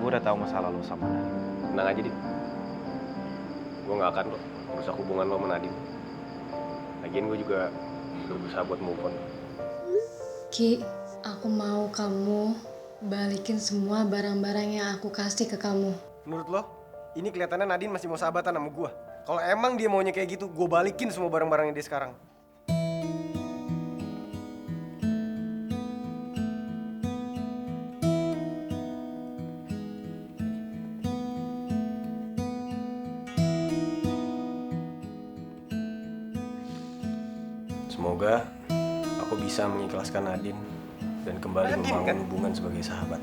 Gue udah tahu masa lalu sama Nadine. Tenang aja, Dit. Gue gak akan kok merusak hubungan lo sama Nadine. Lagian gue juga udah berusaha buat move on. Ki, aku mau kamu balikin semua barang-barang yang aku kasih ke kamu. Menurut lo, ini kelihatannya Nadine masih mau sahabatan sama gue. Kalau emang dia maunya kayak gitu, gue balikin semua barang-barangnya dia sekarang. Semoga aku bisa mengikhlaskan Nadine dan kembali membangun hubungan sebagai sahabat.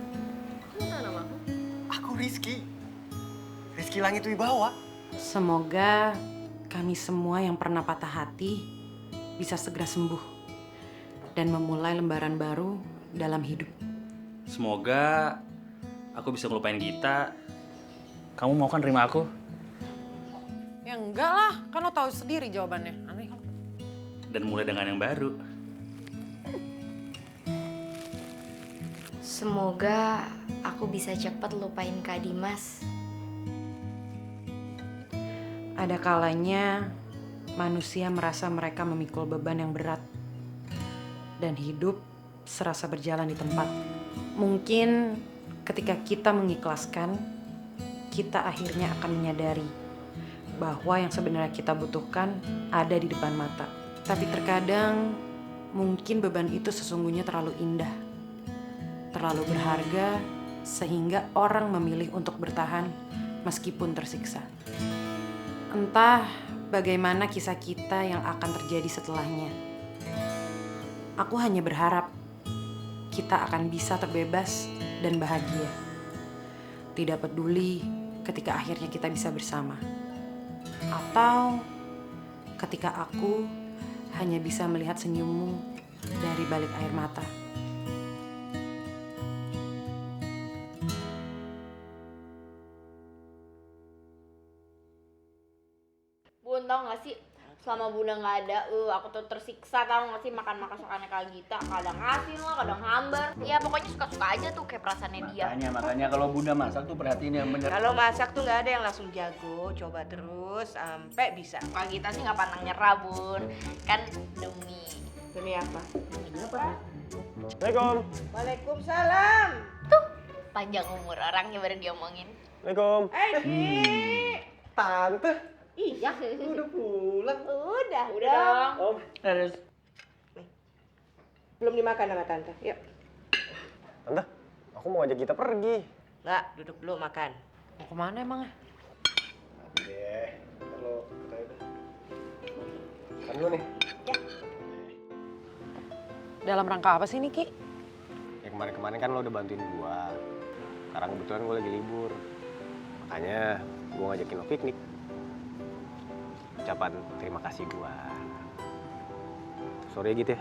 Kamu tahu nama aku? Aku Rizky. Rizky Langit Wibawa. Semoga kami semua yang pernah patah hati bisa segera sembuh dan memulai lembaran baru dalam hidup. Semoga aku bisa ngelupain Gita. Kamu mau kan terima aku? Ya enggak lah, kan lo tahu sendiri jawabannya. Aneh kan? Dan mulai dengan yang baru. Semoga aku bisa cepat lupain Kak Dimas. Ada kalanya manusia merasa mereka memikul beban yang berat dan hidup serasa berjalan di tempat. Mungkin ketika kita mengikhlaskan, kita akhirnya akan menyadari bahwa yang sebenarnya kita butuhkan ada di depan mata. Tapi terkadang mungkin beban itu sesungguhnya terlalu indah, terlalu berharga sehingga orang memilih untuk bertahan meskipun tersiksa. Entah bagaimana kisah kita yang akan terjadi setelahnya. Aku hanya berharap kita akan bisa terbebas dan bahagia. Tidak peduli ketika akhirnya kita bisa bersama. Atau ketika aku hanya bisa melihat senyummu dari balik air mata. Bun, tau gak sih, selama Bunda gak ada, aku tuh tersiksa, tau gak sih, makan-makan sukaannya Kak Gita. Kadang asin lah, kadang hambar. Ya pokoknya suka-suka aja tuh kayak perasaannya dia. Makanya kalau Bunda masak tuh perhatiin yang bener. Kalau masak tuh nggak ada yang langsung jago, coba terus sampai bisa. Kak Gita sih gak pantang nyerah, Bun. Kan demi apa? Assalamualaikum. Waalaikumsalam. tuh panjang umur orangnya baru diomongin. Assalamualaikum. Dik. Tante, Iya. udah pulang. Udah dong. Om. Terus Belum dimakan sama tante. Yuk. Tante, aku mau ajak kita pergi. Nggak, duduk dulu makan. Mau kemana emangnya? Deh, kalau kita udah. Kan dulu nih. Dalam rangka apa sih ini, Ki? Ya kemarin-kemarin kan lo udah bantuin gua. Sekarang kebetulan gua lagi libur. Makanya gua ngajakin lo piknik. Ucapan terima kasih gua. Sorry ya, Git ya.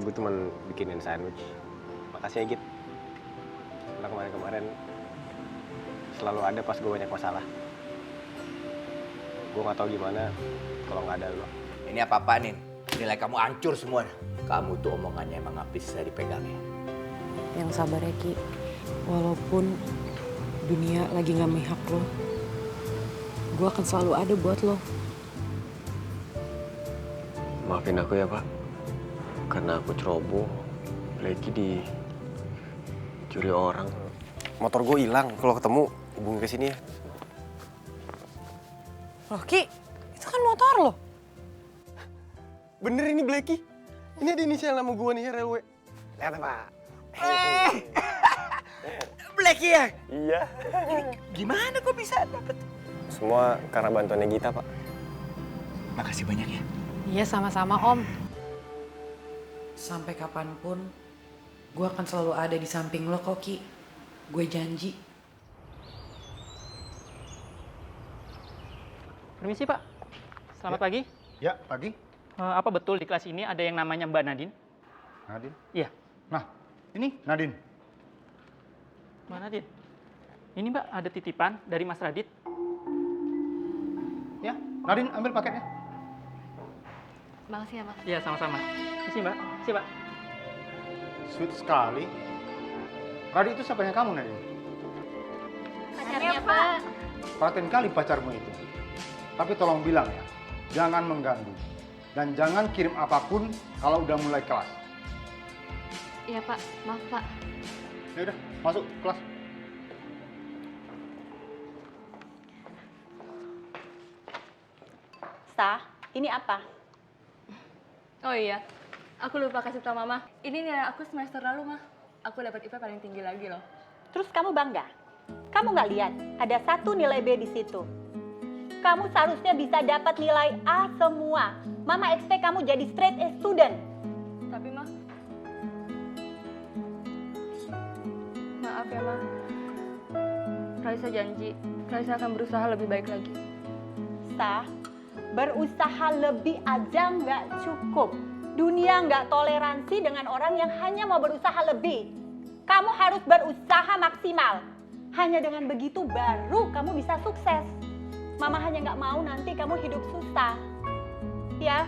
Gue cuman bikinin sandwich. Makasih ya, Git. Karena kemarin-kemarin selalu ada pas gue banyak masalah. Gue gak tahu gimana kalau nggak ada lo. ini apa-apa nih? Nilai kamu hancur semua. Kamu tuh omongannya emang gak bisa dipegangnya. Yang sabar ya, Ki. Walaupun dunia lagi gak mihak lo, gue akan selalu ada buat lo. Maafin aku ya, Pak. Karena aku ceroboh. Lagi dicuri orang. Motor gue hilang. Kalau ketemu, hubungi ke sini ya. Loh, Ki, itu kan motor lo. Bener ini Blacky. Ini ada inisial nama gue nih, RLW. Lihat Pak. Blacky ya? Iya. Gimana kok bisa dapet? Semua karena bantuannya Gita, Pak. Makasih banyak ya. Iya, sama-sama, Om. Sampai kapanpun, gue akan selalu ada di samping lo kok, Ki. Gue janji. Permisi Pak, selamat pagi. Ya, pagi. Apa betul di kelas ini ada yang namanya Mbak Nadine? Nadine? Iya. Nah, ini Nadine. Mbak Nadine. Ini Mbak ada titipan dari Mas Radit. Ya, Nadine ambil paketnya. Makasih ya, Mas. Iya, sama-sama. Misi Mbak, misi Pak. Sweet sekali. Radit itu siapanya kamu, Nadine? Pacarnya, Pak. Perhatiin kali pacarmu itu. Tapi tolong bilang ya, jangan mengganggu. Dan jangan kirim apapun kalau udah mulai kelas. Iya Pak, maaf Pak. Ya udah, masuk kelas. Sa, ini apa? Oh iya, aku lupa kasih tau Mama. Ini nilai aku semester lalu, Mah. Aku dapat IPA paling tinggi lagi loh. Terus kamu bangga? Kamu nggak lihat ada 1 nilai B di situ? Kamu seharusnya bisa dapat nilai A semua. Mama expect kamu jadi straight A student. Tapi Mah, maaf ya Mah. Raisa janji, Raisa akan berusaha lebih baik lagi. Sa, berusaha lebih aja nggak cukup. Dunia nggak toleransi dengan orang yang hanya mau berusaha lebih. Kamu harus berusaha maksimal. Hanya dengan begitu baru kamu bisa sukses. Mama hanya nggak mau nanti kamu hidup susah. Ya,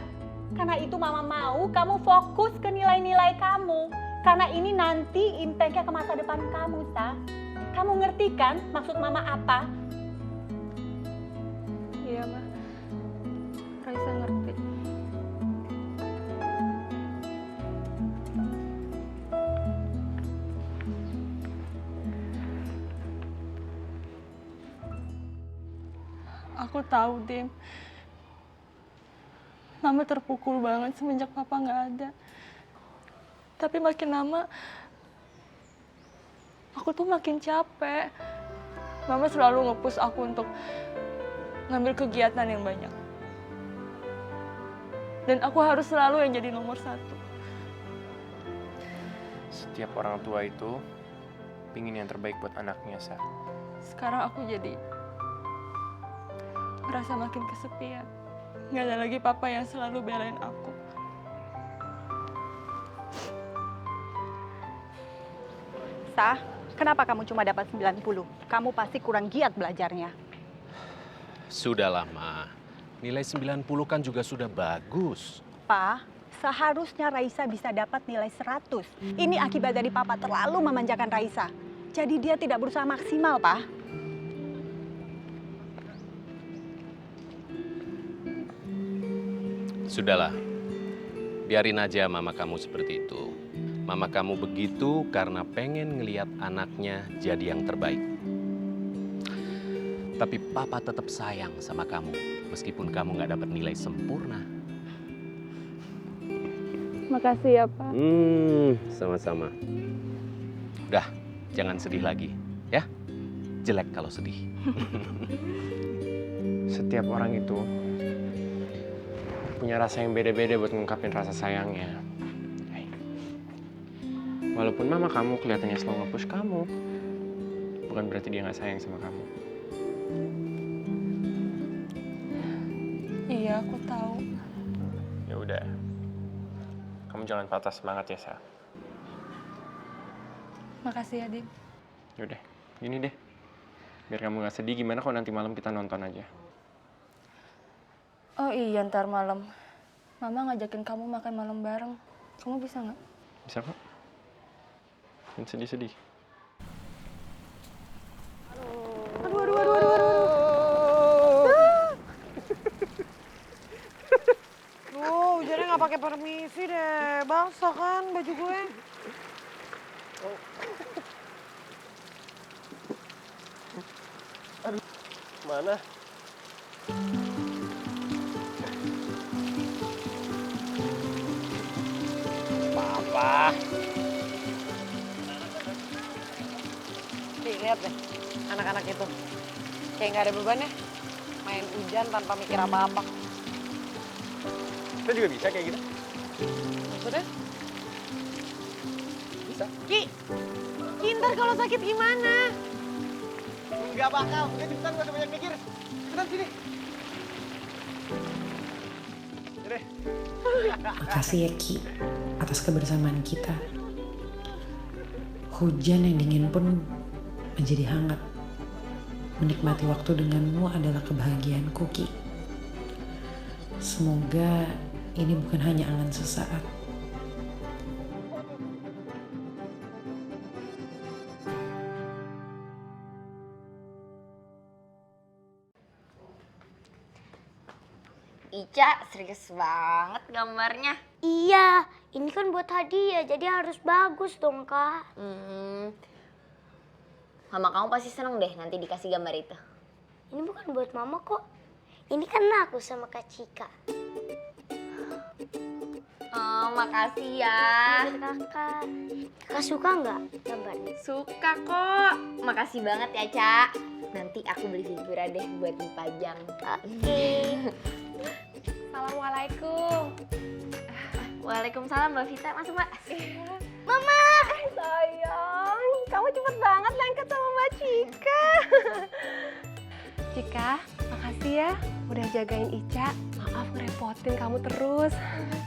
karena itu Mama mau kamu fokus ke nilai-nilai kamu. Karena ini nanti impact-nya ke masa depan kamu, Sa. Kamu ngerti kan maksud Mama apa? Iya, Mah. Raisa ngerti. Aku tahu, Dim. Mama terpukul banget semenjak Papa nggak ada. Tapi makin lama, aku tuh makin capek. Mama selalu nge-push aku untuk ngambil kegiatan yang banyak. Dan aku harus selalu yang jadi nomor 1. Setiap orang tua itu pingin yang terbaik buat anaknya, Sa. Sekarang aku jadi ngerasa makin kesepian. Nggak ada lagi Papa yang selalu belain aku. Sa, kenapa kamu cuma dapat 90? Kamu pasti kurang giat belajarnya. Sudah lama. Nilai 90 kan juga sudah bagus. Pa, seharusnya Raisa bisa dapat nilai 100. Ini akibat dari Papa terlalu memanjakan Raisa. Jadi dia tidak berusaha maksimal, Pa. Sudahlah. Biarin aja mama kamu seperti itu. Mama kamu begitu karena pengen ngelihat anaknya jadi yang terbaik. Tapi Papa tetap sayang sama kamu, meskipun kamu nggak dapat nilai sempurna. Makasih ya, Pak. Sama-sama. Udah, jangan sedih lagi, ya. Jelek kalau sedih. Setiap orang itu punya rasa yang beda-beda buat ngungkapin rasa sayangnya. Hey. Walaupun mama kamu kelihatannya selalu nge-push kamu, bukan berarti dia nggak sayang sama kamu. Iya, aku tahu. Ya udah, kamu jangan patah semangat ya, Sa. Makasih ya, Dim. Yaudah, gini deh. Biar kamu gak sedih, gimana kalau nanti malam kita nonton aja? Oh iya, ntar malam. Mama ngajakin kamu makan malam bareng. Kamu bisa nggak? Bisa kok. Jangan sedih-sedih. Duh, hujannya nggak pakai permisi deh. Basah kan baju gue. Aduh, mana? Papa. Nih, lihat deh. Anak-anak itu. Kayak nggak ada beban ya. Main hujan tanpa mikir apa-apa. Kita juga bisa kayak gitu. Maksudnya? Bisa. Ki, ntar kalau sakit gimana? Nggak bakal. Udah cepetan, nggak usah banyak mikir. Cepetan sini. Yaudah. Makasih ya Ki, atas kebersamaan kita. Hujan yang dingin pun menjadi hangat. Menikmati waktu denganmu adalah kebahagiaanku, Ki. Semoga ini bukan hanya angan sesaat. Ica, serius banget gambarnya. Iya, ini kan buat hadiah, jadi harus bagus dong, Kak. Mama kamu pasti seneng deh nanti dikasih gambar itu. Ini bukan buat mama kok. Ini kan aku sama Kak Cika. Oh, makasih ya. Kakak. Kakak suka nggak gambarnya? Suka kok. Makasih banget ya, Ca. Nanti aku beli figura deh buat dipajang. Oke. Assalamualaikum. Waalaikumsalam Mbak Vita. Masuk, Mbak. Mama! Sayang, kamu cepet banget lengket sama Mbak Cika. Cika, makasih ya udah jagain Ica. Maaf ngerepotin kamu terus.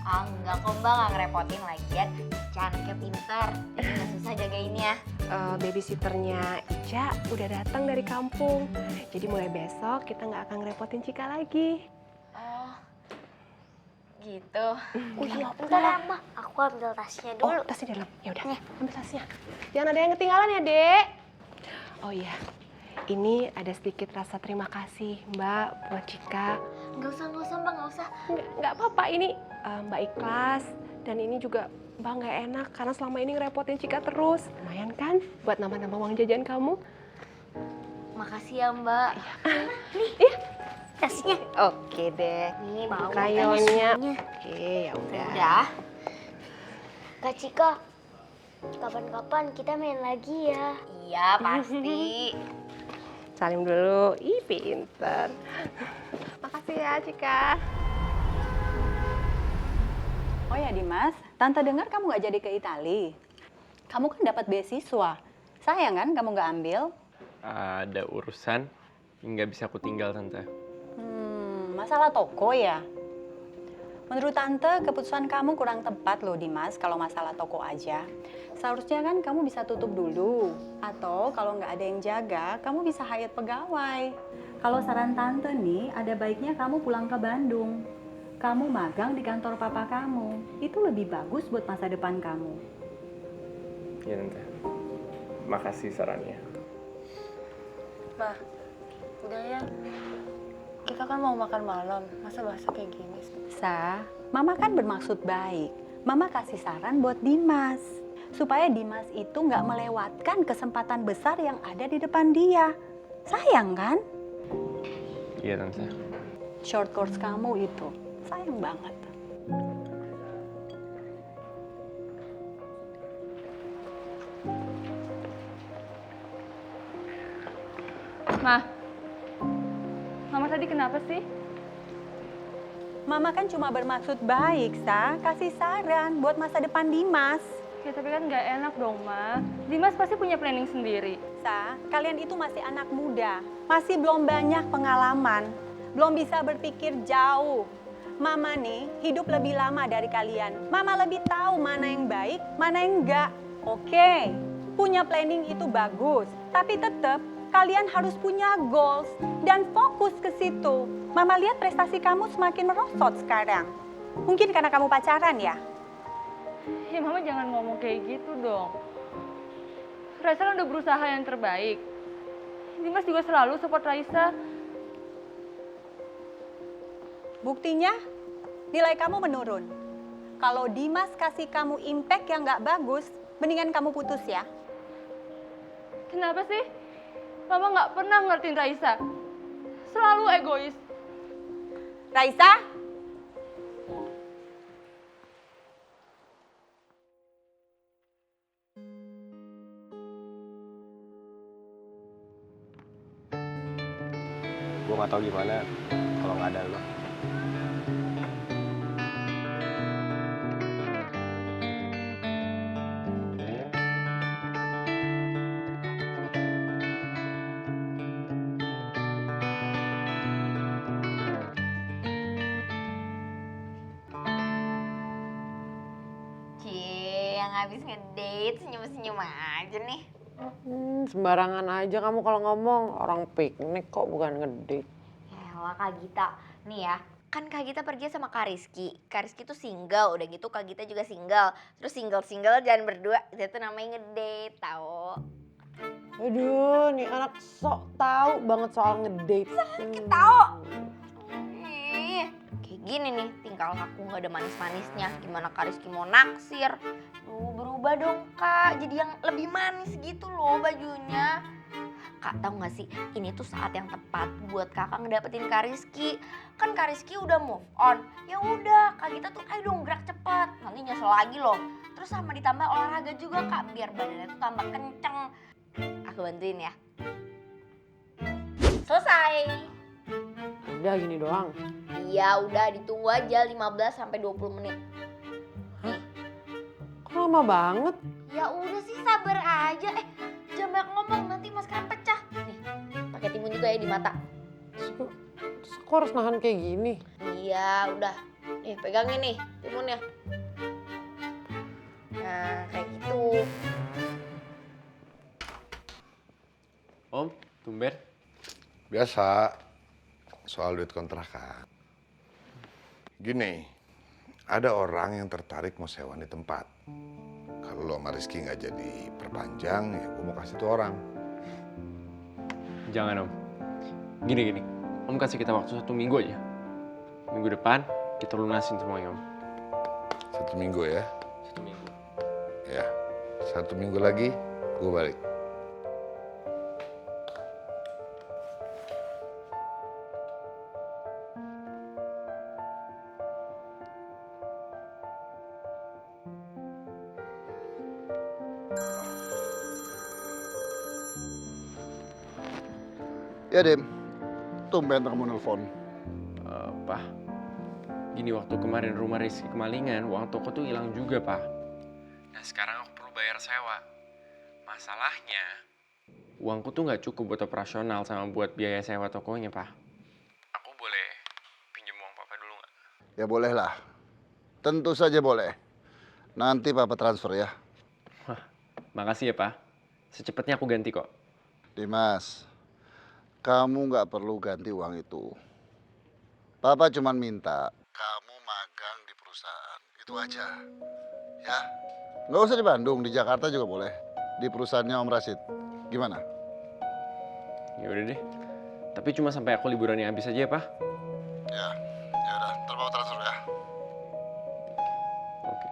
Enggak kok Mbak, nggak ngerepotin lagian. Ica anaknya pinter, jadi nggak susah jagainnya. Babysitternya Ica udah datang dari kampung. Jadi mulai besok kita nggak akan ngerepotin Cika lagi. Oh, gitu. Iya, bentar ya, Ma. Aku ambil tasnya dulu. Oh, tasnya di dalam. Ya udah, ambil tasnya. Jangan ada yang ketinggalan ya, Dek. Oh iya. Ini ada sedikit rasa terima kasih Mbak buat Cika. Nggak usah Mbak, nggak usah. Nggak apa-apa, ini Mbak ikhlas. Dan ini juga Mbak nggak enak karena selama ini ngerepotin Cika terus. Lumayan kan buat nambah-nambah uang jajan kamu. Makasih ya Mbak. Nih, tasnya. Oke deh. Nih, bawa krayonnya. Oke, ya udah. Udah. Kak Cika, kapan-kapan kita main lagi ya. Iya, pasti. Salim dulu. Ih, pinter. Makasih ya, Cika. Oh ya Dimas, Tante dengar kamu nggak jadi ke Itali. Kamu kan dapat beasiswa. Sayang kan kamu nggak ambil? Ada urusan, nggak bisa aku tinggal, Tante. Masalah toko ya? Menurut Tante, keputusan kamu kurang tepat loh Dimas kalau masalah toko aja. Seharusnya kan kamu bisa tutup dulu. Atau kalau nggak ada yang jaga, kamu bisa hire pegawai. Kalau saran Tante nih, ada baiknya kamu pulang ke Bandung. Kamu magang di kantor papa kamu. Itu lebih bagus buat masa depan kamu. Iya, Tante. Makasih sarannya. Ma, udah ya. Kita kan mau makan malam, masa bahasa kayak gini sih? Sa, Mama kan bermaksud baik. Mama kasih saran buat Dimas. Supaya Dimas itu nggak melewatkan kesempatan besar yang ada di depan dia. Sayang kan? Iya, Tante. Short course kamu itu. Sayang banget. Ma, Mama tadi kenapa sih? Mama kan cuma bermaksud baik, Sa. Kasih saran buat masa depan Dimas. Ya tapi kan nggak enak dong, Ma. Dimas pasti punya planning sendiri. Sa, kalian itu masih anak muda. Masih belum banyak pengalaman. Belum bisa berpikir jauh. Mama nih hidup lebih lama dari kalian. Mama lebih tahu mana yang baik, mana yang enggak. Oke, punya planning itu bagus. Tapi tetap kalian harus punya goals dan fokus ke situ. Mama lihat prestasi kamu semakin merosot sekarang. Mungkin karena kamu pacaran ya? Ya Mama jangan ngomong kayak gitu dong. Raisa kan udah berusaha yang terbaik. Dimas juga selalu support Raisa. Buktinya nilai kamu menurun. Kalau Dimas kasih kamu impact yang nggak bagus, mendingan kamu putus ya. Kenapa sih? Mama nggak pernah ngertiin Raisa. Selalu egois. Raisa? Gue gak tau gimana kalau nggak ada lo. Cie, yang habis ngedate senyum-senyum aja nih. Sembarangan aja kamu kalau ngomong. Orang piknik kok, bukan ngedate. Yalah Kak Gita, nih ya. Kan Kak Gita pergi sama Kak Rizky. Kak Rizky tuh single, udah gitu Kak Gita juga single. Terus single-single jangan berdua, itu tuh namanya ngedate, tau. Aduh, nih anak sok tahu banget soal ngedate. Sakit tau. Kayak gini nih, tingkah laku nggak ada manis-manisnya. Gimana Kak Rizky mau naksir? Berubah dong Kak, jadi yang lebih manis gitu loh bajunya. Kak tahu nggak sih, ini tuh saat yang tepat buat kakak ngedapetin Kak Rizky. Kan Kak Rizky udah move on. Ya udah, Kak Gita tuh ayo dong gerak cepet. Nanti nyesel lagi loh. Terus sama ditambah olahraga juga Kak, biar badannya tuh tambah kenceng. Aku bantuin ya. Selesai. Udah gini doang. Iya udah, ditunggu aja 15 sampai 20 menit. Kok lama banget? Ya udah sih, sabar aja. Jangan banyak ngomong, nanti maskeran pecah. Nih, pakai timun juga ya di mata. Terus aku harus nahan kayak gini? Iya, udah. Nih, pegangin nih timunnya. Nah, kayak gitu. Om, tumben. Biasa, soal duit kontrakan. Gini, ada orang yang tertarik mau sewa di tempat. Kalau lo sama Rizky nggak jadi perpanjang, ya gue mau kasih tuh orang. Jangan Om. Gini. Om kasih kita waktu 1 minggu aja. Minggu depan kita lunasin semuanya Om. 1 minggu ya? 1 minggu. Ya, 1 minggu lagi gue balik. Ya, Dim. Tumben kamu nelfon. Pak, gini waktu kemarin rumah Rizky kemalingan, uang toko tuh hilang juga, Pak. Nah, sekarang aku perlu bayar sewa. Masalahnya, uangku tuh nggak cukup buat operasional sama buat biaya sewa tokonya, Pak. Aku boleh pinjam uang Papa dulu nggak? Ya boleh lah. Tentu saja boleh. Nanti Papa transfer ya. Wah, makasih ya, Pak. Secepatnya aku ganti kok. Dimas, kamu nggak perlu ganti uang itu. Papa cuma minta kamu magang di perusahaan, itu aja. Ya, nggak usah di Bandung, di Jakarta juga boleh. Di perusahaannya Om Rashid. Gimana? Ya udah deh. Tapi cuma sampai aku liburannya habis aja ya, Pak. Ya udah, ntar Papa transfer ya. Oke.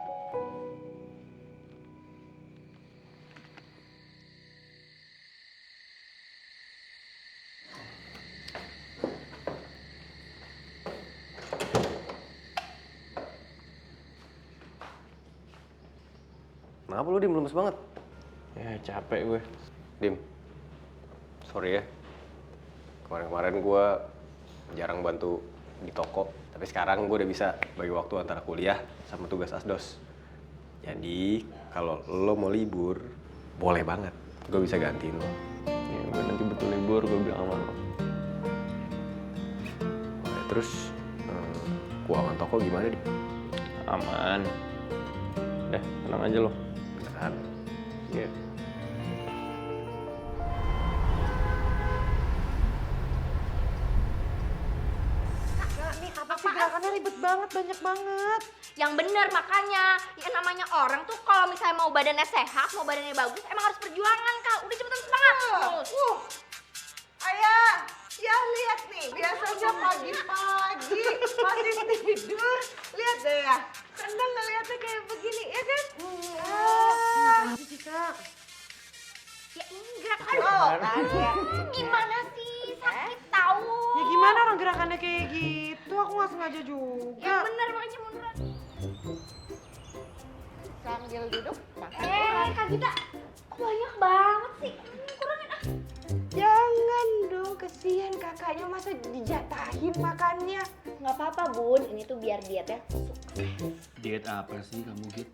Kenapa lu, Dim? Lemes banget. Ya, capek gue. Dim, sorry ya. Kemarin-kemarin gue jarang bantu di toko. Tapi sekarang gue udah bisa bagi waktu antara kuliah sama tugas asdos. Jadi, kalau lo mau libur, boleh banget. Gue bisa gantiin lo. Ya, gue nanti betul libur, gue bilang sama lo. Terus, keuangan toko gimana, Dim? Aman. Udah, tenang aja lo. Beneran? Iya. Nih apa sih gerakannya ribet banget, banyak banget. Yang bener makanya, ya namanya orang tuh kalau misalnya mau badannya sehat, mau badannya bagus, emang harus perjuangan Kak. Udah cepetan semangat. Ayah, ya lihat nih, biasanya pagi-pagi masih tidur. Lihat deh ya, seneng ngeliatnya kayak begini, ya kan? Ya enggak kan. Kan ya. Gimana sih, sakit tahu. Ya gimana orang gerakannya kayak gitu, aku nggak sengaja juga. Yang bener makanya munduran. Sambil duduk, Kak Gita, kok banyak banget sih? Kurangin ah. Jangan dong, kesian kakaknya masa dijatahin makannya. Nggak apa-apa Bun, ini tuh biar dietnya sukses. Diet apa sih kamu, Git?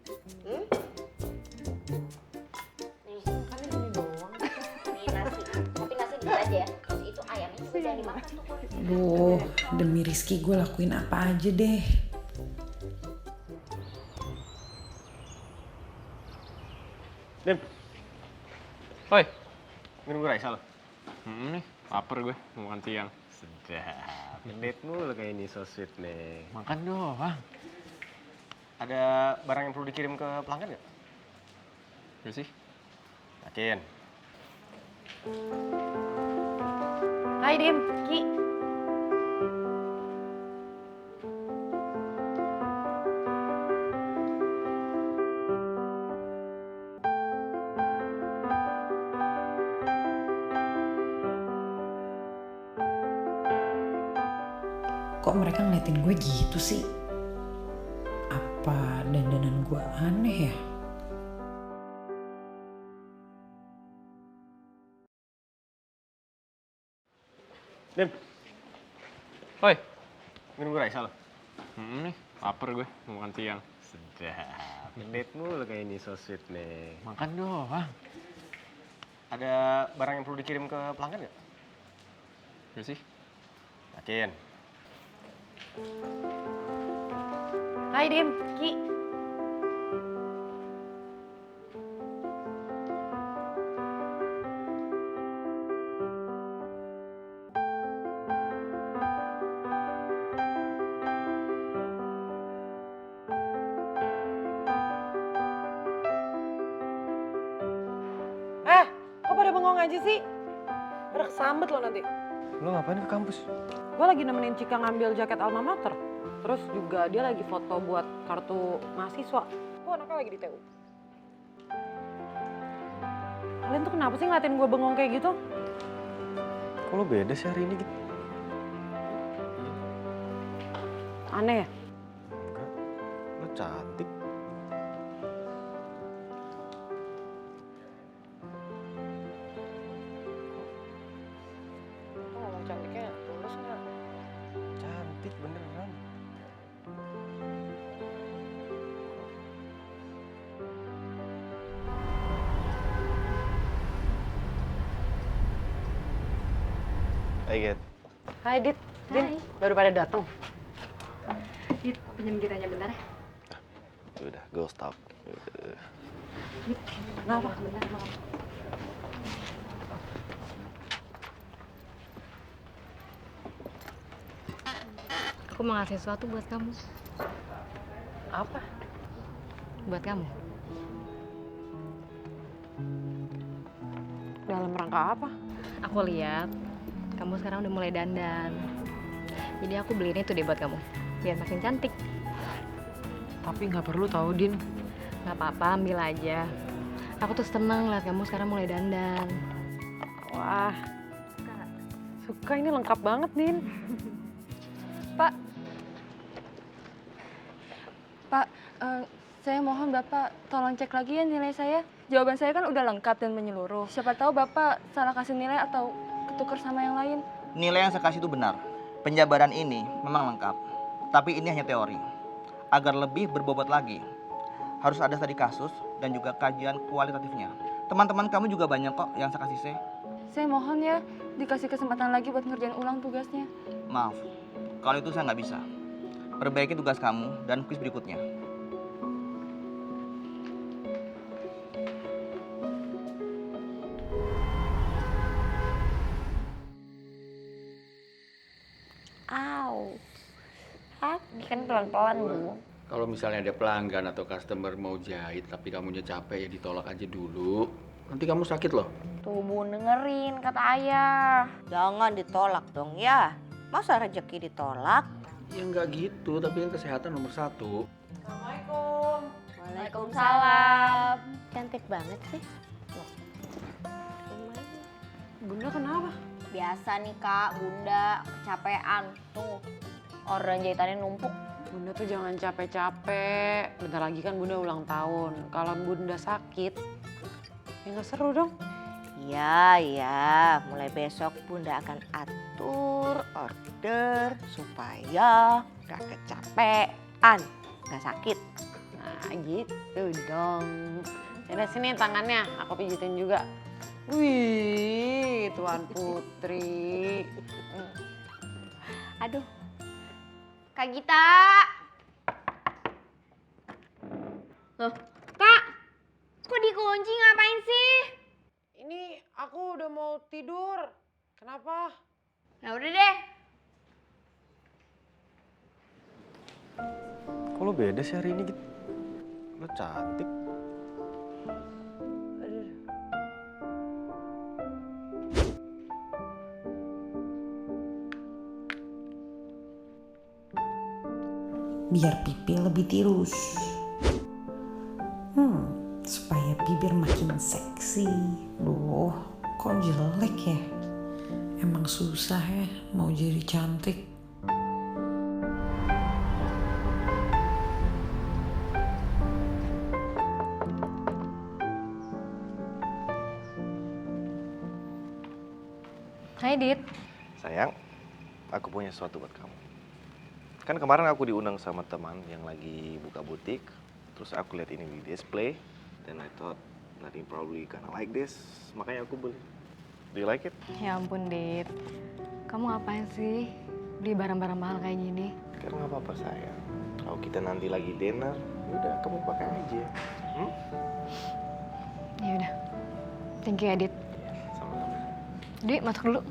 Nih, kan ini doang. Nih nasi, tapi nasi dikit aja ya. Terus itu ayamnya juga jangan dimakan tuh. Duh, demi Rizky gue lakuin apa aja deh. Dim. Hoi. Minum gue Raisa lo. Nih, lapar gue, mau makan siang. Sedap. Date mulu kayak ini, so sweet nih. Makan doang. Ada barang yang perlu dikirim ke pelanggan nggak? Ya sih. Yakin? Hai Dim, Ki. Kok mereka ngeliatin gue gitu sih? Apa dandanan gue aneh ya? Dim. Hoi. Minum gue Raisa lo? Nih, lapar gue, mau makan siang. Sedap. Ngedate mulu kayak ini, so sweet nih. Makan doang. Ada barang yang perlu dikirim ke pelanggan nggak? Gak sih? Yakin? Hai Dim, Ki. Kok pada bengong aja sih? Pada kesambet lo nanti. Lo ngapain ke kampus? Gue lagi nemenin Cika ngambil jaket alma mater. Terus juga dia lagi foto buat kartu mahasiswa. Tuh anaknya lagi di TU. Kalian tuh kenapa sih ngeliatin gue bengong kayak gitu? Kok lo beda sih hari ini gitu? Aneh ya? Enggak. Lo cantik. Ngomong cantiknya tulus nggak? Cantik beneran. Hai Get. Hai Dit, Din, baru pada datang. Dit, pinjam giranya bentar ya. Udah, go stop. Dit, kenapa? Bentar, maaf. Aku mau ngasih sesuatu buat kamu. Apa? Buat kamu. Dalam rangka apa? Aku lihat kamu sekarang udah mulai dandan. Jadi aku beliin itu deh buat kamu, biar makin cantik. Tapi nggak perlu tahu Din. Gak apa-apa, ambil aja. Aku tuh seneng liat kamu sekarang mulai dandan. Wah, suka ini lengkap banget Din. Pak, saya mohon Bapak tolong cek lagi ya nilai saya. Jawaban saya kan udah lengkap dan menyeluruh. Siapa tahu Bapak salah kasih nilai atau ketuker sama yang lain. Nilai yang saya kasih itu benar. Penjabaran ini memang lengkap. Tapi ini hanya teori. Agar lebih berbobot lagi, harus ada studi kasus dan juga kajian kualitatifnya. Teman-teman kamu juga banyak kok yang saya kasih C. Saya mohon ya, dikasih kesempatan lagi buat ngerjain ulang tugasnya. Maaf, kalau itu saya nggak bisa. Perbaiki tugas kamu dan kuis berikutnya. Au. Ini kan pelan-pelan dulu. Kalau misalnya ada pelanggan atau customer mau jahit tapi kamunya capek ya ditolak aja dulu. Nanti kamu sakit loh. Tuh Bun, dengerin kata ayah. Jangan ditolak dong ya. Masa rezeki ditolak? Ya nggak gitu, tapi kan kesehatan nomor 1. Assalamualaikum. Waalaikumsalam. Cantik banget sih. Bunda kenapa? Biasa nih Kak, Bunda kecapean. Tuh, orderan jahitannya numpuk. Bunda tuh jangan capek-capek. Bentar lagi kan Bunda ulang tahun. Kalau Bunda sakit, ya nggak seru dong. Iya. Mulai besok Bunda akan atur order supaya gak kecapean, gak sakit. Nah gitu dong. Yaudah sini tangannya, aku pijitin juga. Wih, Tuan Putri. Aduh, Kak Gita. Loh, Kak, kok dikunci ngapain sih? Ini aku udah mau tidur. Kenapa? Ya udah deh. Kok lo beda sih hari ini gitu? Lo cantik. Biar pipi lebih tirus. Supaya bibir makin seksi. Duh, kok jelek ya? Emang susah ya mau jadi cantik. Hai, Dit. Sayang, aku punya sesuatu buat kamu. Kan kemarin aku diundang sama teman yang lagi buka butik. Terus aku lihat ini di display. Dan I thought, Nadine probably gonna like this. Makanya aku beli. Do you like it? Ya ampun, Dit. Kamu ngapain sih beli barang-barang mahal kayak gini? Karena nggak apa-apa sayang. Kalau kita nanti lagi dinner, udah kamu pakai aja. Ya udah. Thank you ya, Dit. Sama-sama. Dit, masuk dulu.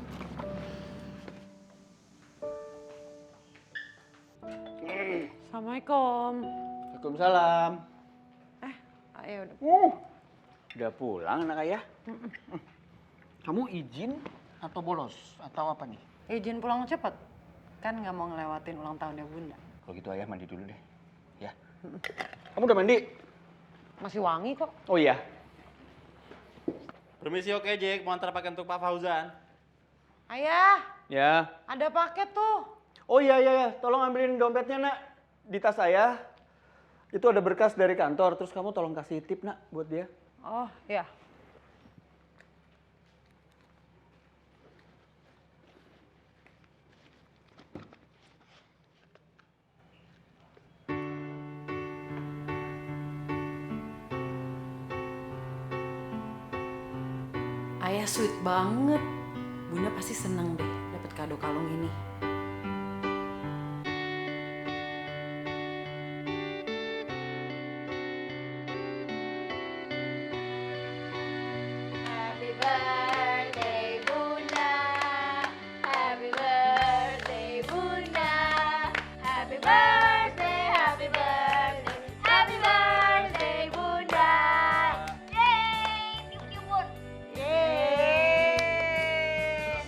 Assalamualaikum. Waalaikumsalam. Ayo udah. Udah pulang anak ayah? Kamu izin atau bolos? Atau apa nih? Izin pulang cepet. Kan nggak mau ngelewatin ulang tahunnya Bunda. Kalau gitu ayah mandi dulu deh. Ya. Kamu udah mandi? Masih wangi kok. Oh iya. Permisi, oke Jack, mau antar paket untuk Pak Fauzan. Ayah, Ya. ada paket tuh. Oh iya, tolong ambilin dompetnya nak. Di tas saya. Itu ada berkas dari kantor, terus kamu tolong kasih tip nak buat dia. Oh iya. Ayah sweet banget. Bunda pasti seneng deh dapat kado kalung ini. Happy birthday Bunda, happy birthday Bunda, happy birthday, happy birthday, happy birthday Bunda. Yeay, thank you Bun. Yeay.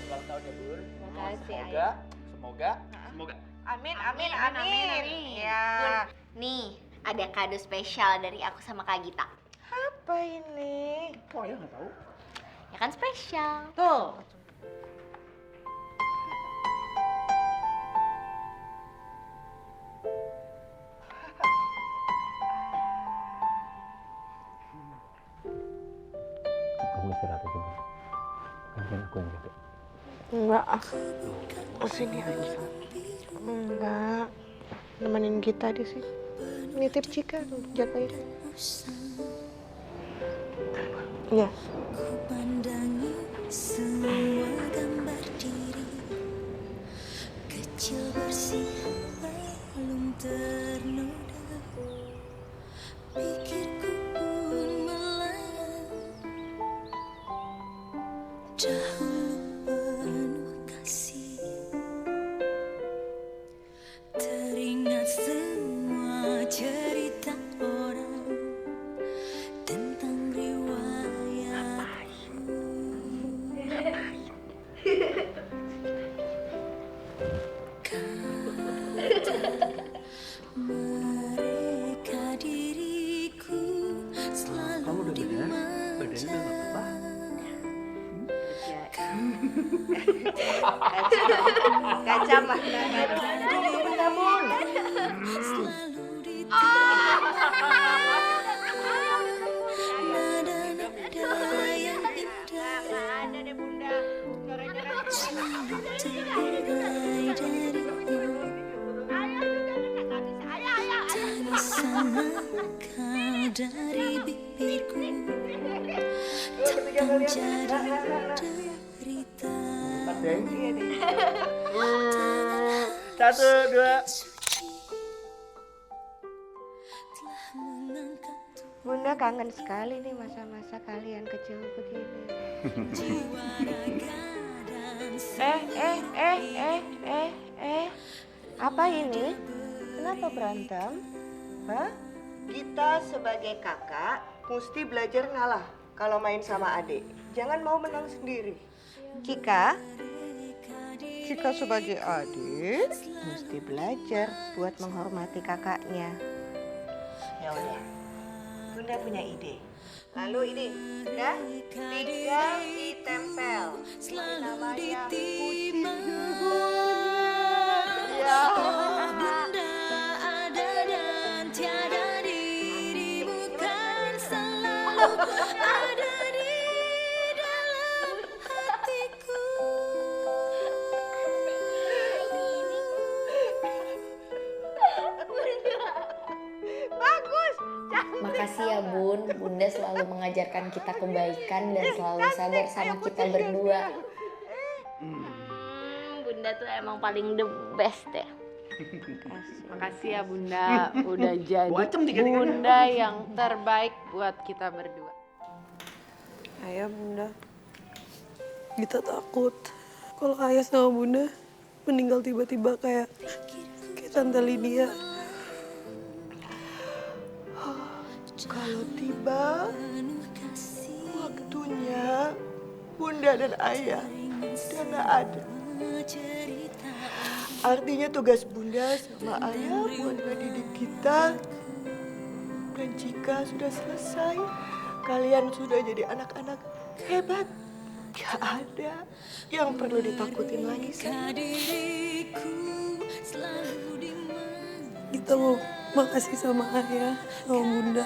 Ulang tahun ya Bun. Makasih Semoga. Amin. Ya. Bun, nih ada kado spesial dari aku sama Kak Gita. Apa ini? Oh ya nggak tahu. Ya kan spesial. Tuh. Kamu istirahat aja Bun. Nanti aku yang jaga. Enggak, sini aja. Enggak, nemenin kita di sini. Nitip Cika tuh, jagain. Iya. Pandangi semua gambar diri kecil bersih belum ternoda, pikirku pun melayang dahulu penuh kasih, teringat semua cerita orang tentang riwayatku. Mereka diriku selalu Kamu udah benar? Badannya udah nggak apa-apa? Kacamata. Bun. Nada-nada yang indah terburai darimu, tangis sama kau dari bibirku, tentang jadi derita. Satu, dua. Bunda kangen sekali nih masa-masa kalian kecil begini. Apa ini? Kenapa berantem? Hah? Kita sebagai kakak mesti belajar ngalah kalau main sama adik. Jangan mau menang sendiri. Cika sebagai adik mesti belajar buat menghormati kakaknya. Ya udah, Bunda punya ide. Lalu ini, udah tinggal ditempel. Namanya kucing ya. Bunda ada dan tiada dirimu kan selalu ada di dalam hatiku. Makasih ya Bun, Bunda selalu mengajarkan kita kebaikan dan selalu sabar sama kita berdua. Bunda tuh emang paling the best deh. Makasih ya Bunda, udah jadi Bunda yang terbaik buat kita berdua. Ayah, Bunda. Kita takut kalau Ayah sama Bunda meninggal tiba-tiba kayak Tante Lydia. Kalau tiba waktunya Bunda dan Ayah udah gak ada. Artinya tugas Bunda sama Ayah buat ngedidik kita. Dan jika sudah selesai, kalian sudah jadi anak-anak hebat. Gak ada yang perlu ditakutin lagi kan? Kita mau makasih sama Ayah, sama Bunda.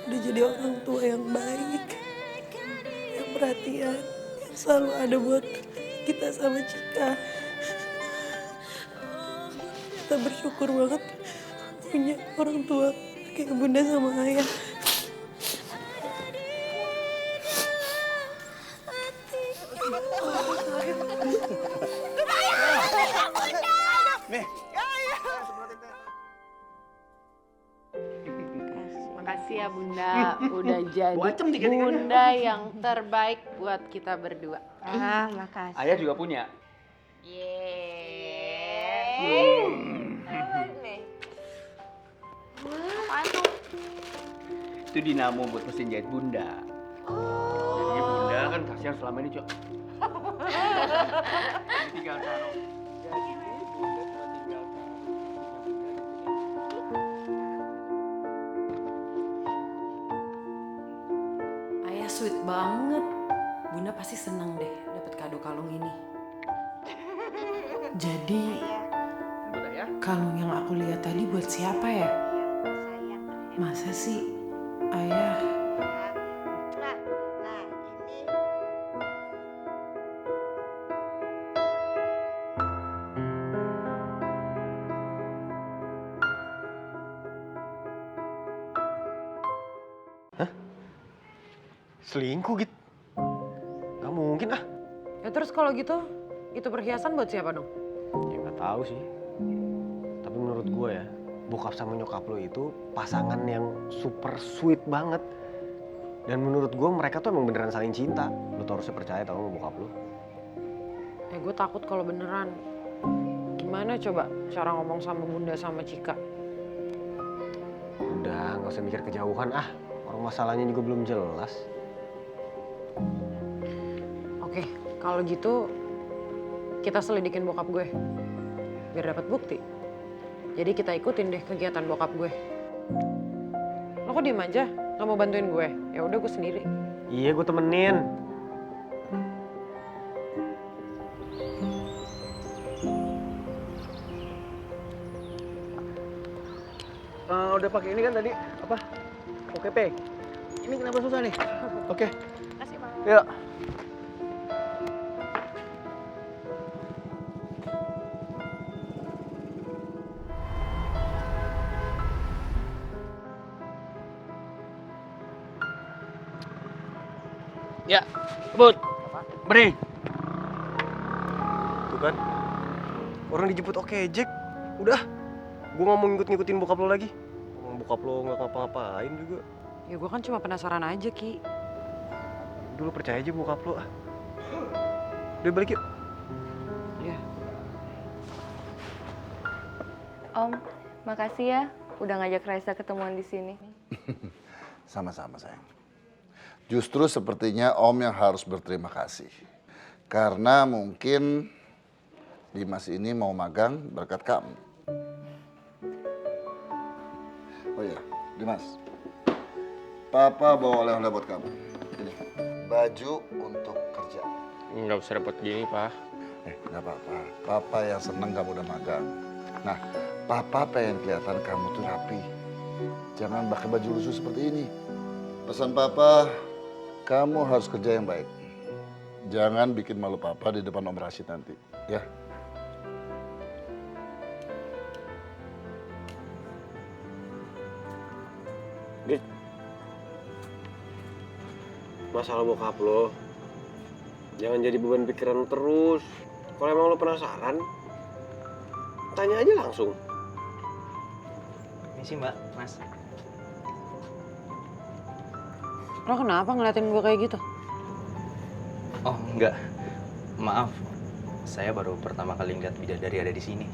Udah jadi orang tua yang baik, yang perhatian, yang selalu ada buat kita sama Cika. Kita bersyukur banget punya orang tua kayak Bunda sama Ayah. Nih. Makasih ya Bunda, udah jadi Bunda yang terbaik buat kita berdua. Makasih. Ayah juga punya. Apaan tuh? Itu dinamo buat mesin jahit Bunda. Jadinya Bunda kan kasihan selama ini, Cok. Tinggal taruh. Ayah sweet banget. Bunda pasti seneng deh dapet kado kalung ini. Jadi, kalung yang aku lihat tadi buat siapa ya? Masa sih, Ayah? Selingkuh gitu? Gak mungkin ah. Ya terus kalau gitu, itu perhiasan buat siapa dong? Ya nggak tahu sih. Tapi menurut gue ya, bokap sama nyokap lo itu pasangan yang super sweet banget. Dan menurut gue mereka tuh emang beneran saling cinta. Lo tuh harusnya percaya tau sama bokap lo. Gue takut kalau beneran. Gimana coba cara ngomong sama Bunda sama Cika? Udah, nggak usah mikir kejauhan ah. Orang masalahnya juga belum jelas. Oke, kalau gitu kita selidikin bokap gue biar dapat bukti. Jadi kita ikutin deh kegiatan bokap gue. Lo kok diem aja? Gak mau bantuin gue? Ya udah gue sendiri. Iya, gue temenin. Udah pakai ini kan tadi apa? OKP. Ini kenapa susah nih? Oke. Kasih Bang. Yuk. Ya, kebut. Beri. Tuh kan, orang dijemput oke Jack. Udah, gue ngomong ngikut-ngikutin bokap lo lagi. Ngomong bokap lo nggak ngapa-ngapain juga. Ya gue kan cuma penasaran aja, Ki. Dulu percaya aja bokap lo ah. Udah balik yuk. Iya. Om, makasih ya udah ngajak Raisa ketemuan di sini. Sama-sama sayang. Justru sepertinya Om yang harus berterima kasih. Karena mungkin Dimas ini mau magang berkat kamu. Oh iya, Dimas. Papa bawa oleh-oleh buat kamu. Ini, baju untuk kerja. Nggak usah repot gini, Pak. Nggak apa-apa. Papa yang seneng kamu udah magang. Nah, Papa pengen kelihatan kamu tuh rapi. Jangan pakai baju lusuh seperti ini. Pesan Papa, kamu harus kerja yang baik. Jangan bikin malu Papa di depan Om Rashid nanti, ya. Git, masalah bokap lo jangan jadi beban pikiran terus. Kalau emang lo penasaran, tanya aja langsung. Ini sih Mbak, Mas. Lo kenapa ngeliatin gue kayak gitu? Oh enggak, maaf. Saya baru pertama kali ngeliat bidadari ada di sini.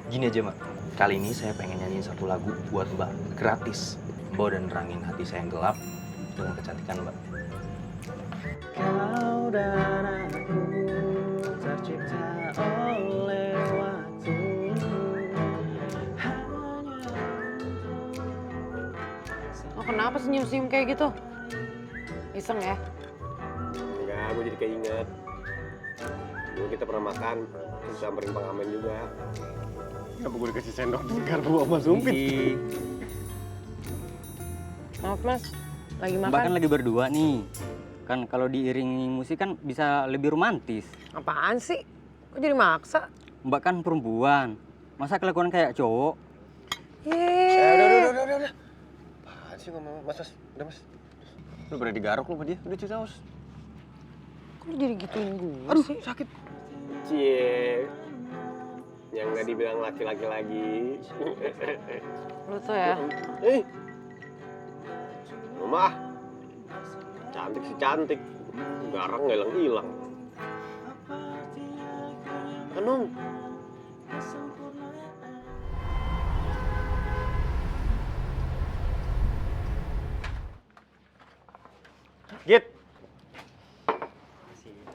Gini aja Mbak, kali ini saya pengen nyanyiin satu lagu buat Mbak gratis. Mbak udah nerangin hati saya yang gelap dengan kecantikan Mbak. Kau dan aku tercipta oleh waktu. Lo kenapa senyum-senyum kayak gitu? Iseng ya? Enggak, gue jadi keinget. Dulu kita pernah makan, terus samperin pengamen juga. Kenapa gue dikasih sendok di garpu sama sumpit? Maaf mas, lagi makan. Mbak kan lagi berdua nih. Kan kalau diiringi musik kan bisa lebih romantis. Apaan sih? Kok jadi maksa? Mbak kan perempuan. Masa kelakuan kayak cowok? Udah. Apaan sih ngomong mas? Udah mas. Lu berani digaruk lu sama dia, udah cuci saus. Kok lu jadi gituin gue Aduh, sih? sakit. Cie. Yang nggak dibilang laki-laki lagi. Lu tuh ya. Mama, cantik sih cantik. Garang nggak hilang-hilang. Anong. Git.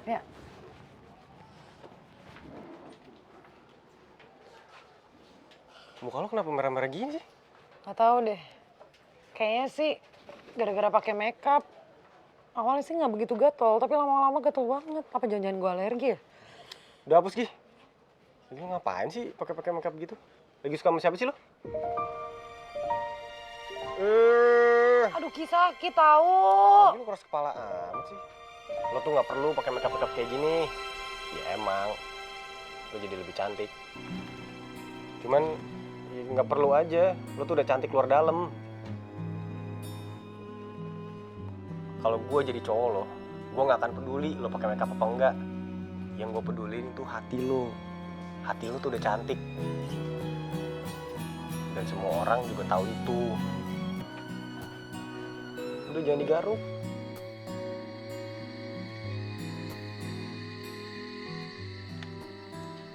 Ya. Muka lo kenapa merah-merah gini sih? Gak tahu deh. Kayaknya sih gara-gara pakai makeup. Awalnya sih nggak begitu gatel, tapi lama-lama gatel banget. Apa jangan-jangan gue alergi ya? Udah hapus, Gi. Lu ngapain sih pakai makeup gitu? Lagi suka sama siapa sih lo? Aduh, Ki sakit tahu. Lu keras kepala amat sih. Lo tuh nggak perlu pakai makeup kayak gini. Ya emang, lo jadi lebih cantik. Cuman ya nggak perlu aja. Lo tuh udah cantik luar dalam. Kalau gue jadi cowok lo, gue nggak akan peduli lo pakai makeup apa enggak. Yang gue pedulin itu hati lo. Hati lo tuh udah cantik. Dan semua orang juga tahu itu. Udah jangan digaruk.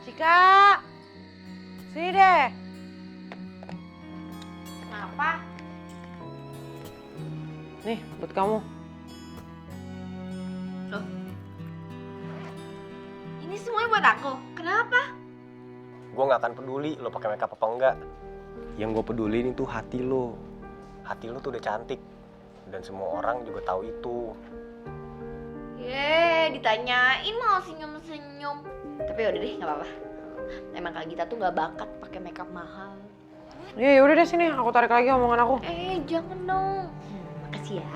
Cika, sini deh. Kenapa? Nih, buat kamu. Loh? Ini semuanya buat aku. Kenapa? Gue nggak akan peduli lo pakai makeup apa enggak. Yang gue pedulin itu hati lo. Hati lo tuh udah cantik. Dan semua orang juga tahu itu. Yeay, ditanyain mau senyum-senyum. Tapi udah deh, nggak apa-apa. Emang Kak Gita tuh nggak bakat pakai makeup mahal. Ya udah deh sini, aku tarik lagi omongan aku. Jangan dong. Makasih ya.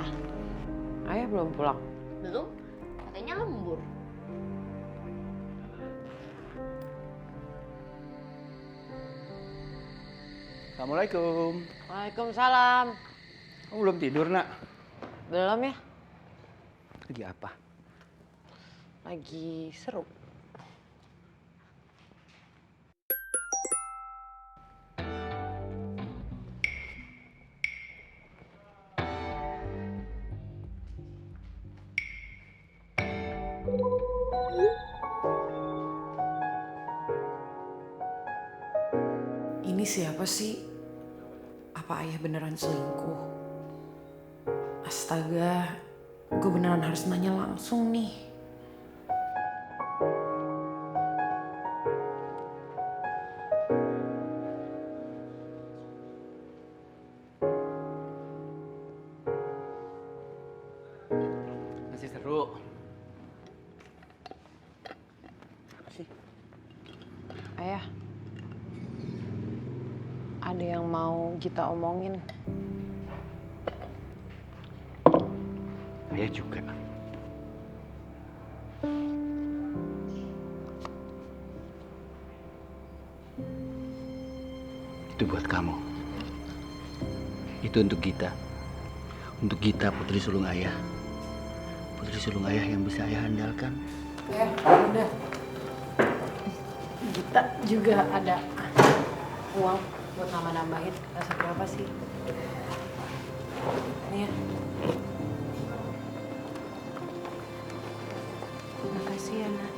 Ayah belum pulang. Belum? Katanya lembur. Assalamualaikum. Waalaikumsalam. Kamu belum tidur, Nak? Belum ya? Lagi apa? Lagi seru. Ini siapa sih? Apa ayah beneran selingkuh? Astaga, gue beneran harus nanya langsung nih. Masih seru. Ayah, ada yang mau kita omongin. Ayah juga. Itu buat kamu. Itu untuk kita. Untuk kita, putri sulung ayah. Putri sulung ayah yang bisa ayah andalkan. Ya, udah. Kita juga ada uang buat nambah-nambahin. Rasa berapa sih? Nih ya. Makasih ya, Nak.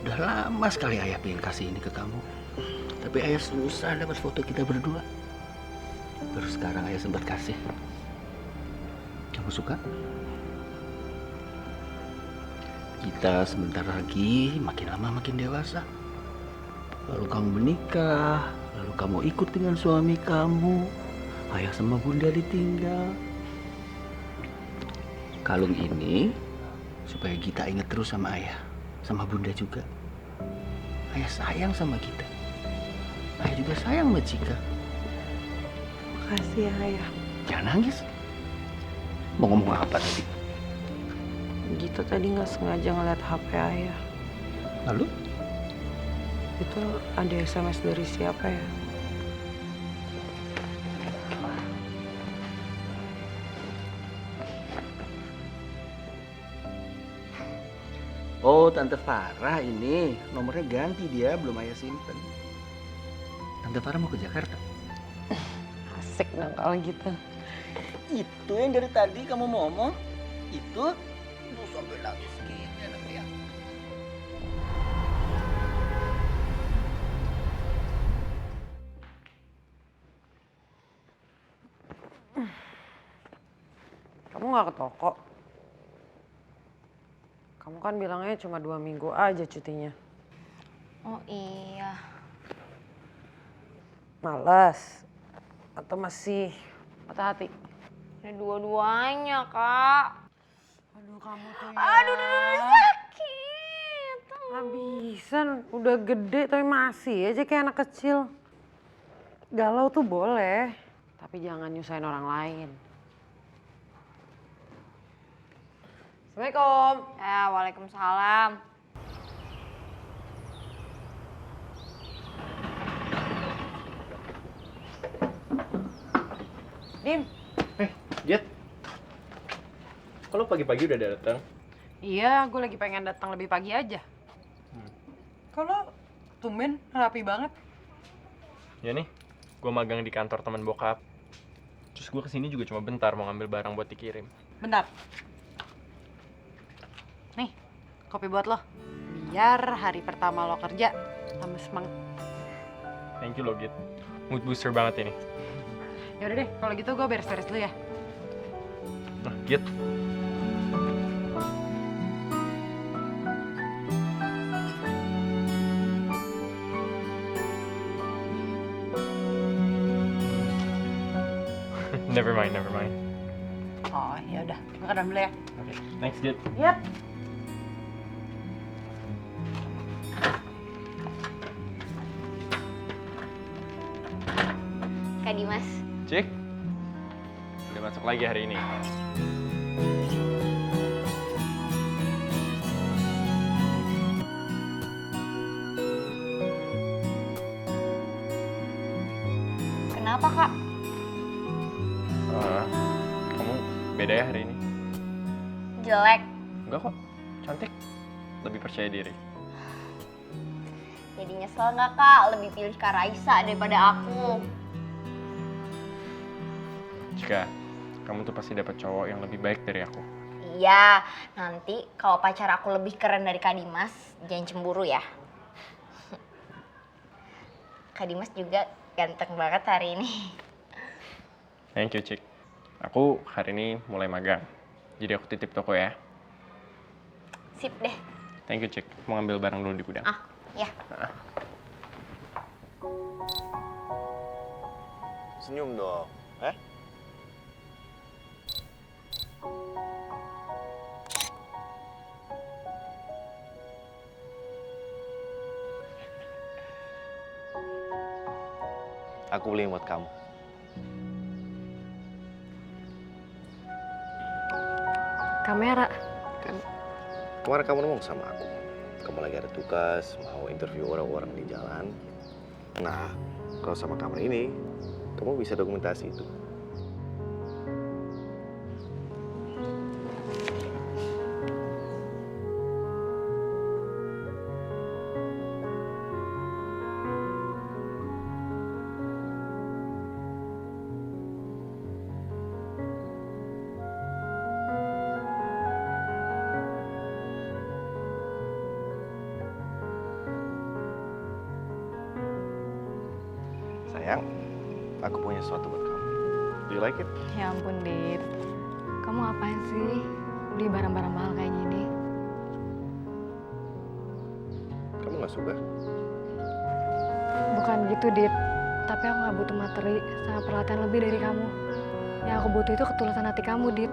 Udah lama sekali ayah pengen kasih ini ke kamu. Tapi ayah susah dapat foto kita berdua. Terus sekarang ayah sempat kasih. Kamu suka? Kita sebentar lagi makin lama makin dewasa. Lalu kamu menikah, lalu kamu ikut dengan suami kamu. Ayah sama bunda ditinggal. Kalung ini supaya kita ingat terus sama ayah, sama bunda juga. Ayah sayang sama kita. Ayah juga sayang sama Cika. Makasih ya, Ayah. Jangan nangis. Mau ngomong apa tadi? Gitu tadi nggak sengaja ngeliat HP Ayah. Lalu? Itu ada SMS dari siapa ya? Oh, Tante Farah ini. Nomornya ganti dia, belum ayah simpen. Tante Farah mau ke Jakarta. Asik dong kalau gitu. Itu yang dari tadi kamu mau ngomong? Itu? Lu sampai nangis gini anaknya. Kamu nggak ke toko? Kamu kan bilangnya cuma 2 minggu aja cutinya. Oh iya. Males? Atau masih patah hati? Ya dua-duanya, Kak. Aduh, kamu tuh ya. Aduh, sakit. Habisan, udah gede tapi masih aja kayak anak kecil. Galau tuh boleh, tapi jangan nyusahin orang lain. Assalamualaikum. Ya, waalaikumsalam. Dim. Jet. Kalau pagi-pagi udah datang? Iya, gue lagi pengen datang lebih pagi aja. Kalau tumben rapi banget. Ya nih, gue magang di kantor teman bokap. Terus gue kesini juga cuma bentar mau ngambil barang buat dikirim. Bentar. Nih, kopi buat lo. Biar hari pertama lo kerja tambah semangat. Thank you lo, Git. Mood booster banget ini. Yaudah deh, kalau gitu gue beres-beres dulu ya. Nah, Git. Never mind. Oh, ya udah, gue ke dalam dulu ya. Oke, thanks, Git. Yap. Kak Dimas. Cik, udah masuk lagi hari ini. Kenapa, Kak? Kamu beda ya hari ini? Jelek. Enggak kok, cantik. Lebih percaya diri. Jadi nyesel nggak, Kak? Lebih pilih Kak Raisa daripada aku. Jika kamu tuh pasti dapat cowok yang lebih baik dari aku. Iya, nanti kalau pacar aku lebih keren dari Kak Dimas, jangan cemburu ya. Kak Dimas juga ganteng banget hari ini. Thank you, Cik. Aku hari ini mulai magang. Jadi aku titip toko ya. Sip deh. Thank you, Cik. Mau ngambil barang dulu di gudang. Ah, ya. Senyum dong, Aku beliin buat kamu. Kamera. Kan kemarin kamu ngomong sama aku. kamu lagi ada tugas, mau interview orang-orang di jalan. Nah, kalau sama kamera ini, kamu bisa dokumentasi itu. Sayang, aku punya sesuatu buat kamu. Do you like it? Ya ampun, Dit. Kamu ngapain sih beli barang-barang mahal kayak gini? Kamu nggak suka? Bukan gitu, Dit. Tapi aku nggak butuh materi sama perhatian lebih dari kamu. Yang aku butuh itu ketulusan hati kamu, Dit.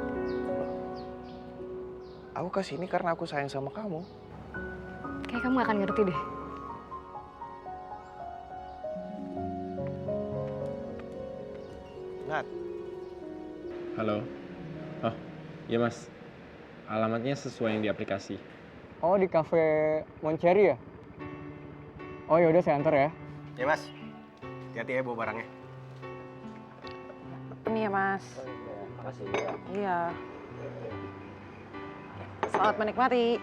Aku kasih ini karena aku sayang sama kamu. Kayak kamu gak akan ngerti deh. Nat. Halo. Oh, iya mas. Alamatnya sesuai yang di aplikasi. Oh, di cafe Moncherry ya? Oh, yaudah saya antar ya. Ya mas, hati-hati ya bawa barangnya. Ini ya mas. Makasih. Iya. Selamat menikmati.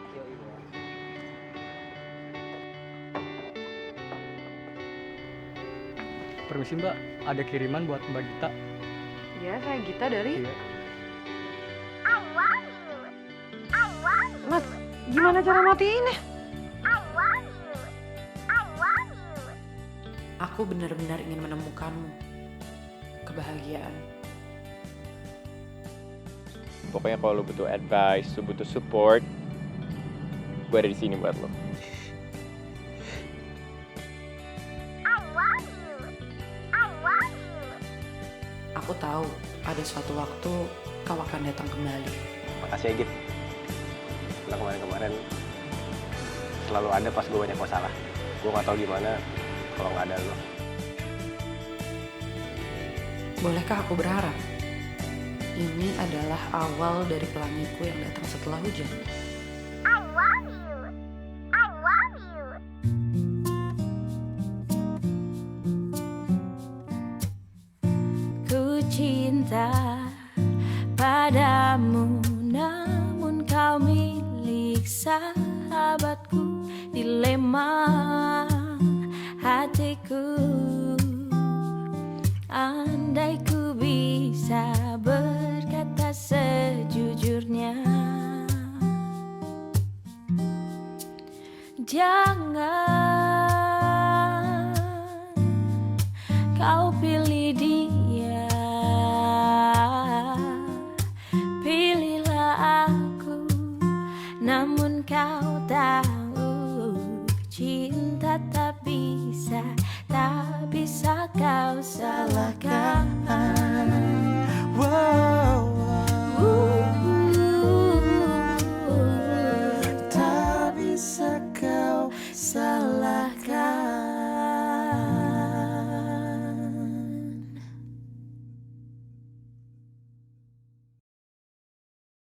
Permisi mbak, ada kiriman buat Mbak Gita. Iya, saya Gita dari... Iya. Mas, gimana cara matiinnya? Aku benar-benar ingin menemukanmu. Kebahagiaan. Pokoknya kalau lo butuh advice, lo butuh support, gue ada di sini buat lo. Aku tahu ada suatu waktu kau akan datang kembali. Makasih ya, Git. Setelah kemarin-kemarin selalu ada pas gue banyak masalah. Gue gak tahu gimana kalau nggak ada lo. Bolehkah aku berharap? Ini adalah awal dari pelangiku yang datang setelah hujan. Ku cinta padamu, namun kau milik sahabatku. Dilema hatiku, andai ku bisa berkata sejujurnya. Jangan kau pilih dia, pilihlah aku. Namun kau tahu cinta tak bisa kau salahkan.